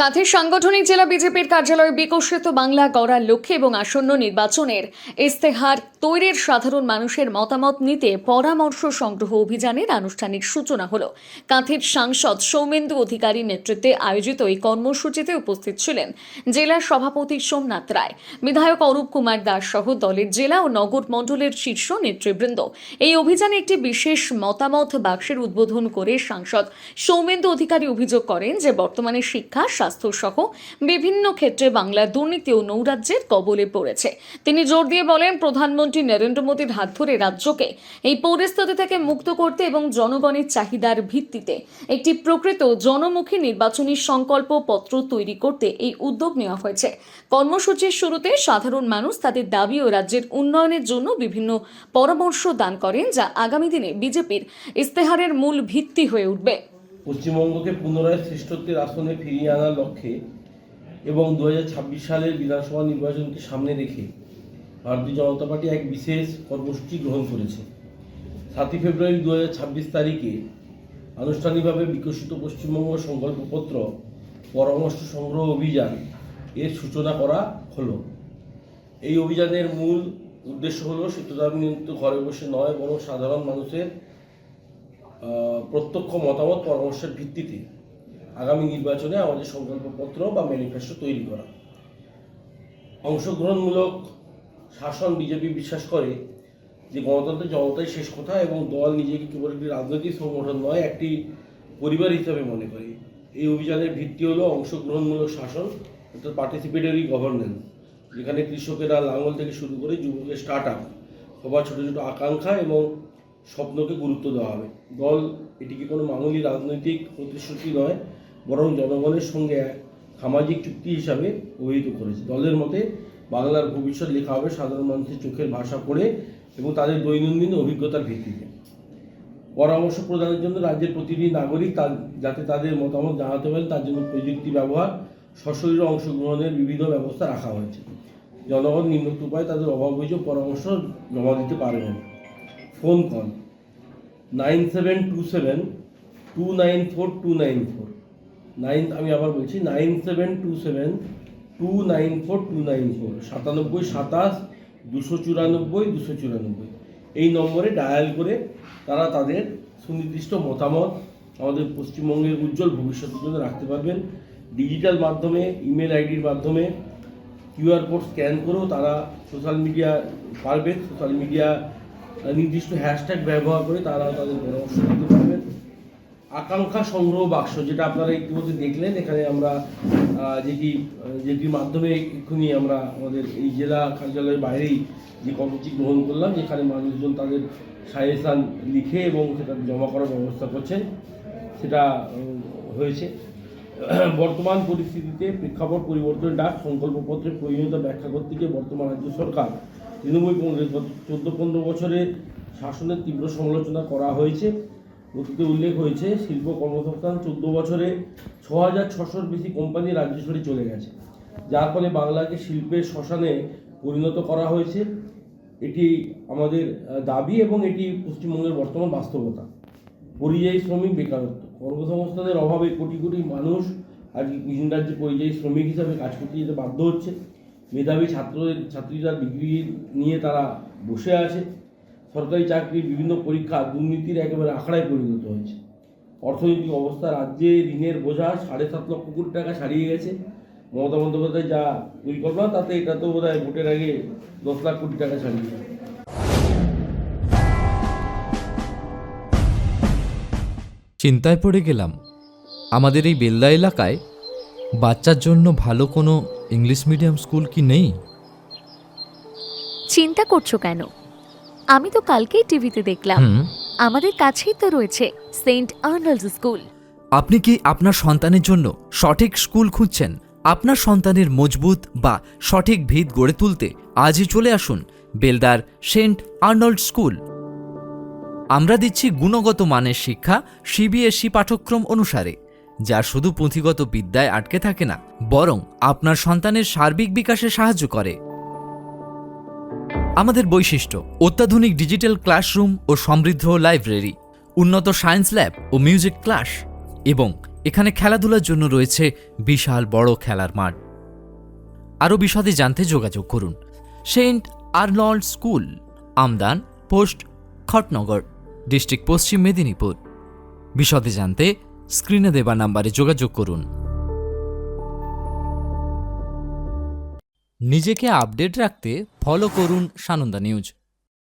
কাঁথির সাংগঠনিক জেলা বিজেপির কার্যালয়ে বিকশিত বাংলা গড়ার লক্ষ্যে এবং আসন্ন নির্বাচনের ইস্তেহার তৈরির সাধারণ মানুষের মতামত নিতে পরামর্শ সংগ্রহ অভিযানের আনুষ্ঠানিক সূচনা হলো। কাঁথির সাংসদ সৌমেন্দু অধিকারীর নেতৃত্বে আয়োজিত এই কর্মসূচিতে উপস্থিত ছিলেন জেলা সভাপতি সোমনাথ রায়, বিধায়ক অরূপ কুমার দাস সহ দলের জেলা ও নগর মণ্ডলের শীর্ষ নেতৃবৃন্দ। এই অভিযানে একটি বিশেষ মতামত বাক্সের উদ্বোধন করে সাংসদ সৌমেন্দু অধিকারী অভিযোগ করেন যে বর্তমানে শিক্ষা, স্বাস্থ্য সহ বিভিন্ন ক্ষেত্রে বাংলার দুর্নীতি ও নৈরাজ্যের কবলে পড়েছে। তিনি জোর দিয়ে বলেন, প্রধানমন্ত্রী নরেন্দ্র মোদীর হাত ধরে রাজ্যকে এই পরিস্থিতি থেকে মুক্ত করতে এবং জনগণের চাহিদার ভিত্তিতে একটি প্রকৃত জনমুখী নির্বাচনী সংকল্প পত্র তৈরি করতে এই উদ্যোগ নেওয়া হয়েছে। কর্মসূচির শুরুতে সাধারণ মানুষ তাদের দাবি ও রাজ্যের উন্নয়নের জন্য বিভিন্ন পরামর্শ দান করেন, যা আগামী দিনে বিজেপির ইস্তেহারের মূল ভিত্তি হয়ে উঠবে। পশ্চিমবঙ্গকে পুনরায় শ্রেষ্ঠত্বের আসনে ফিরিয়ে আনার লক্ষ্যে এবং 2026 সালের বিধানসভা নির্বাচনকে সামনে রেখে ভারতীয় জনতা পার্টি এক বিশেষ কর্মসূচি গ্রহণ করেছে। 7 ফেব্রুয়ারি 2026 তারিখে আনুষ্ঠানিকভাবে বিকশিত পশ্চিমবঙ্গ সংকল্পপত্র পরামর্শ সংগ্রহ অভিযান এর সূচনা করা হলো। এই অভিযানের মূল উদ্দেশ্য হলো শীতদাবিত ঘরে বসে নয়, বরং সাধারণ মানুষের প্রত্যক্ষ মতামত পরামর্শের ভিত্তিতে আগামী নির্বাচনে আমাদের সংকল্পপত্র বা ম্যানিফেস্টো তৈরি করা। অংশগ্রহণমূলক শাসন বিজেপি বিশ্বাস করে যে গণতন্ত্র জনতাই শেষ কথা এবং দল নিজেকে কেবল একটি রাজনৈতিক সংগঠন নয়, একটি পরিবার হিসাবে মনে করে। এই অভিযানের ভিত্তি হলো অংশগ্রহণমূলক শাসন, অর্থাৎ পার্টিসিপেটরি গভর্নেন্স, যেখানে কৃষকেরা লাঙল থেকে শুরু করে যুবকের স্টার্ট আপ সবার ছোটো ছোটো আকাঙ্ক্ষা এবং স্বপ্নকে গুরুত্ব দেওয়া হবে। দল এটিকে কোনো মামুলি রাজনৈতিক প্রতিশ্রুতি নয়, বরং জনগণের সঙ্গে এক সামাজিক চুক্তি হিসাবে অভিহিত করেছে। দলের মতে বাংলার ভবিষ্যৎ লেখা হবে সাধারণ মানুষের চোখের ভাষা পড়ে এবং তাদের দৈনন্দিন অভিজ্ঞতার ভিত্তিতে। পরামর্শ প্রদানের জন্য রাজ্যের প্রতিটি নাগরিক যাতে তাদের মতামত জানাতে পারেন তার জন্য প্রযুক্তি ব্যবহার, সশরীরে অংশগ্রহণের বিবিধ ব্যবস্থা রাখা হয়েছে। জনগণ নিম্নোক্ত উপায়ে তাদের অভাব অভিযোগ পরামর্শ জমা দিতে পারবেন। ফোন কল 9727294294 আমি আবার বলছি 9727294294 97277294 এই নম্বরে ডায়াল করে তারা তাদের সুনির্দিষ্ট মতামত আমাদের পশ্চিমবঙ্গের উজ্জ্বল ভবিষ্যতের জন্য রাখতে পারবেন। ডিজিটাল মাধ্যমে, ইমেল আইডির মাধ্যমে কিউআর কোড স্ক্যান করেও তারা সোশ্যাল মিডিয়া পারবেন। সোশ্যাল মিডিয়া নির্দিষ্ট হ্যাশট্যাগ ব্যবহার করে তারা তাদের পরামর্শ দিতে পারবেন। আকাঙ্ক্ষা সংগ্রহ বাক্স, যেটা আপনারা ইতিমধ্যে দেখলেন, এখানে আমরা যেটির মাধ্যমে এক্ষুনি আমরা আমাদের এই জেলা কার্যালয়ের বাইরেই যে কর্মসূচি গ্রহণ করলাম, যেখানে মানুষজন তাদের সাজেশান লিখে এবং সেটা জমা করার ব্যবস্থা করছেন, সেটা হয়েছে। বর্তমান পরিস্থিতিতে প্রেক্ষাপট পরিবর্তনের ডাক সংকল্পপত্রের প্রয়োজনীয়তা ব্যাখ্যা করতে গিয়ে বর্তমান রাজ্য সরকার তৃণমূল কংগ্রেস গত 14-15 বছরের শাসনের তীব্র সমালোচনা করা হয়েছে। নথিতে উল্লেখ হয়েছে শিল্প কর্মসংস্থান 14 বছরে 6600-র বেশি কোম্পানি রাজ্য ছেড়ে চলে গেছে, যার ফলে বাংলাকে শিল্পের শ্মশানে পরিণত করা হয়েছে। এটি আমাদের দাবি এবং এটি পশ্চিমবঙ্গের বর্তমান বাস্তবতা। পরিযায়ী শ্রমিক, বেকারত্ব, কর্মসংস্থানের অভাবে কোটি কোটি মানুষ আজ ভিন রাজ্যে পরিযায়ী শ্রমিক হিসাবে কাজ করতে যেতে বাধ্য হচ্ছে। মেধাবী ছাত্রীরা ডিগ্রি নিয়ে তারা বসে আছে। সরকারি চাকরির বিভিন্ন পরীক্ষা দুর্নীতির একেবারে আখড়ায় পরিণত হয়েছে। অর্থনৈতিক অবস্থা, রাজ্যে ঋণের বোঝা 7.5 লক্ষ কোটি টাকা ছাড়িয়ে গেছে। মমতা বন্দ্যোপাধ্যায় যা পরিকল্পনা, তাতে এটা তো বোধ হয় ভোটের আগে 10 লাখ কোটি টাকা ছাড়িয়ে গেছে। চিন্তায় পড়ে গেলাম, আমাদের এই বেলদা এলাকায় বাচ্চার জন্য ভালো কোনো ইংলিশ মিডিয়াম স্কুল কি নেই? চিন্তা করছো কেন? আমি তো কালকেই টিভিতে দেখলাম, আমাদের কাছেই তো রয়েছে সেন্ট আর্নল্ডস স্কুল। আপনি কি আপনার সন্তানের জন্য সঠিক স্কুল খুঁজছেন? আপনার সন্তানের মজবুত বা সঠিক ভিত গড়ে তুলতে আজই চলে আসুন বেলদার সেন্ট আর্নল্ড স্কুল। আমরা দিচ্ছি গুণগত মানের শিক্ষা সিবিএসই পাঠ্যক্রম অনুসারে, যা শুধু পুঁথিগত বিদ্যায় আটকে থাকে না, বরং আপনার সন্তানের সার্বিক বিকাশে সাহায্য করে। আমাদের বৈশিষ্ট্য: অত্যাধুনিক ডিজিটাল ক্লাসরুম ও সমৃদ্ধ লাইব্রেরি, উন্নত সায়েন্স ল্যাব ও মিউজিক ক্লাস এবং এখানে খেলাধুলার জন্য রয়েছে বিশাল বড় খেলার মাঠ। আরও বিশদে জানতে যোগাযোগ করুন Saint Arnold School, Amdan post, Khatnagar, district Paschim Medinipur. বিশদে জানতে স্ক্রিনে দেওয়া নাম্বারে যোগাযোগ করুন। নিজেকে আপডেট রাখতে ফলো করুন সানন্দা নিউজ।